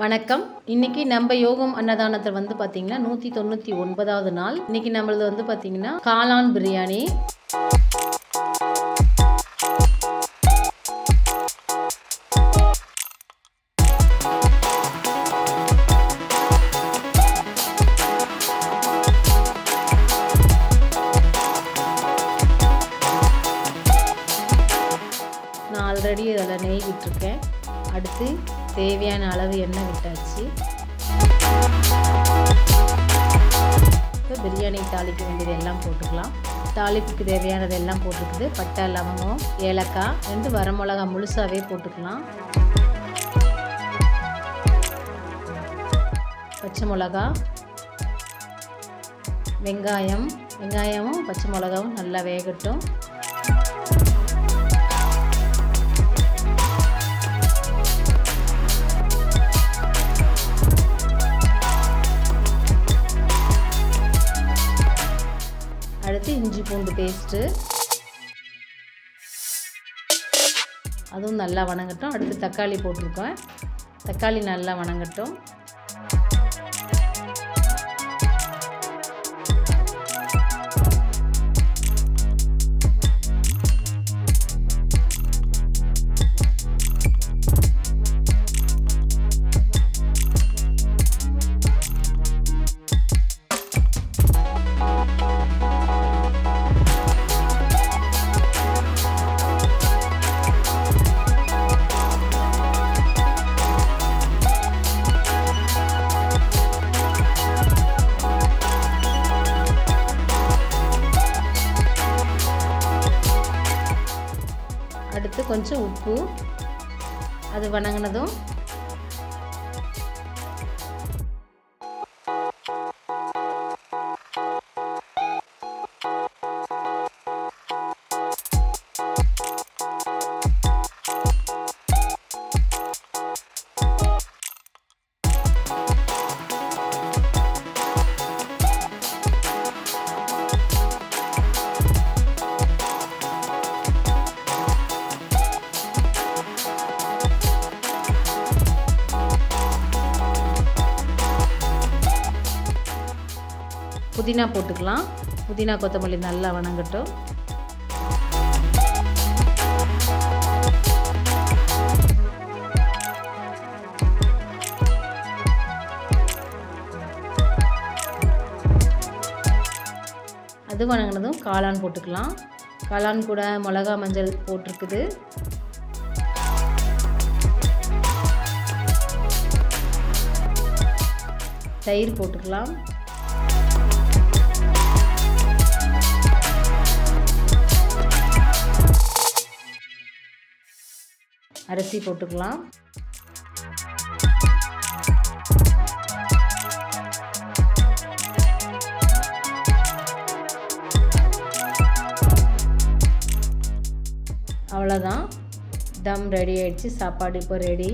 வணக்கம். இன்னைக்கு நம்ம யோகம் அன்னதானத்தில் வந்து பார்த்தீங்கன்னா 199வது நாள். இன்னைக்கு நம்மளது வந்து பார்த்தீங்கன்னா காளான் பிரியாணி. நான் ஆல்ரெடி அதில் நெய் விட்டுருக்கேன். அடுத்து தேவையான அளவு எண்ணெய் விட்டாச்சு. இப்போ பிரியாணி தாளிக்க வேண்டியது எல்லாம் போட்டுக்கலாம். தாளிப்புக்கு தேவையானது எல்லாம் போட்டுக்குது. பட்டை, லவங்கம், ஏலக்காய், 2 வரமிளகா முழுசாகவே போட்டுக்கலாம். பச்சை மிளகா, வெங்காயமும் பச்சை மிளகாவும் நல்லா வேகட்டும். அடுத்து இஞ்சி பூண்டு பேஸ்ட்டு, அதுவும் நல்லா வணங்கட்டும். அடுத்து தக்காளி போட்டிருக்கேன். தக்காளி நல்லா வணங்கட்டும். அடுத்து கொஞ்சம் உப்பு, அது வணங்கினதும் புதினா போட்டுக்கலாம். புதினா கொத்தமல்லி நல்லா வணங்கட்டும். அது வணங்கினதும் காளான் போட்டுக்கலாம். காளான் கூட மிளகா, மஞ்சள் போட்டிருக்குது. தயிர் போட்டுக்கலாம். அரிசி போட்டுக்கலாம். அவ்வளோதான், தம் ரெடி ஆயிடுச்சு. சாப்பாடு இப்போ ரெடி.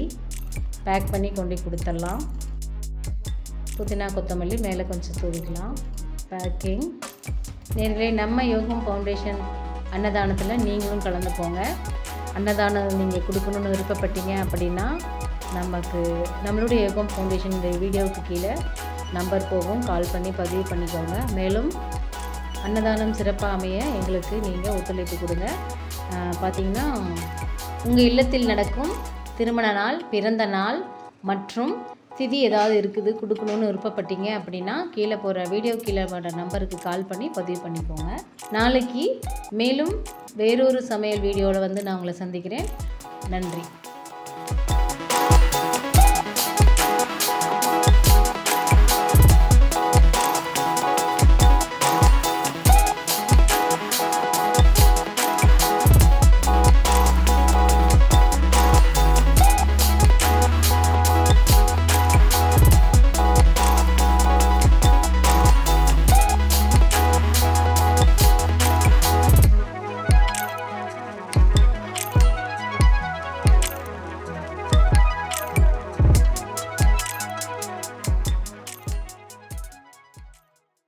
பேக் பண்ணி கொண்டு கொடுத்துடலாம். புதினா கொத்தமல்லி மேலே கொஞ்சம் தூவிக்கலாம். பேக்கிங். நேர்களே, நம்ம யோகம் ஃபவுண்டேஷன் அன்னதானத்தில் நீங்களும் கலந்துக்கோங்க. அன்னதானம் நீங்கள் கொடுக்கணுன்னு விருப்பப்பட்டீங்க அப்படின்னா நம்மளுடைய யோகம் ஃபவுண்டேஷன் இந்த வீடியோவுக்கு கீழே நம்பர் போகும். கால் பண்ணி பதிவு பண்ணிக்கோங்க. மேலும் அன்னதானம் சிறப்பாக அமைய எங்களுக்கு நீங்கள் ஒத்துழைப்பு கொடுங்க. பார்த்திங்கன்னா உங்கள் இல்லத்தில் நடக்கும் திருமண நாள், பிறந்த நாள் மற்றும் திதி ஏதாவது இருக்குது கொடுக்கணுன்னு விருப்பப்பட்டீங்க அப்படின்னா கீழே போகிற வீடியோ கீழே வர நம்பருக்கு கால் பண்ணி பதிவு பண்ணிக்கோங்க. நாளைக்கு மேலும் வேறொரு சமையல் வீடியோவில் வந்து நான் உங்களை சந்திக்கிறேன். நன்றி.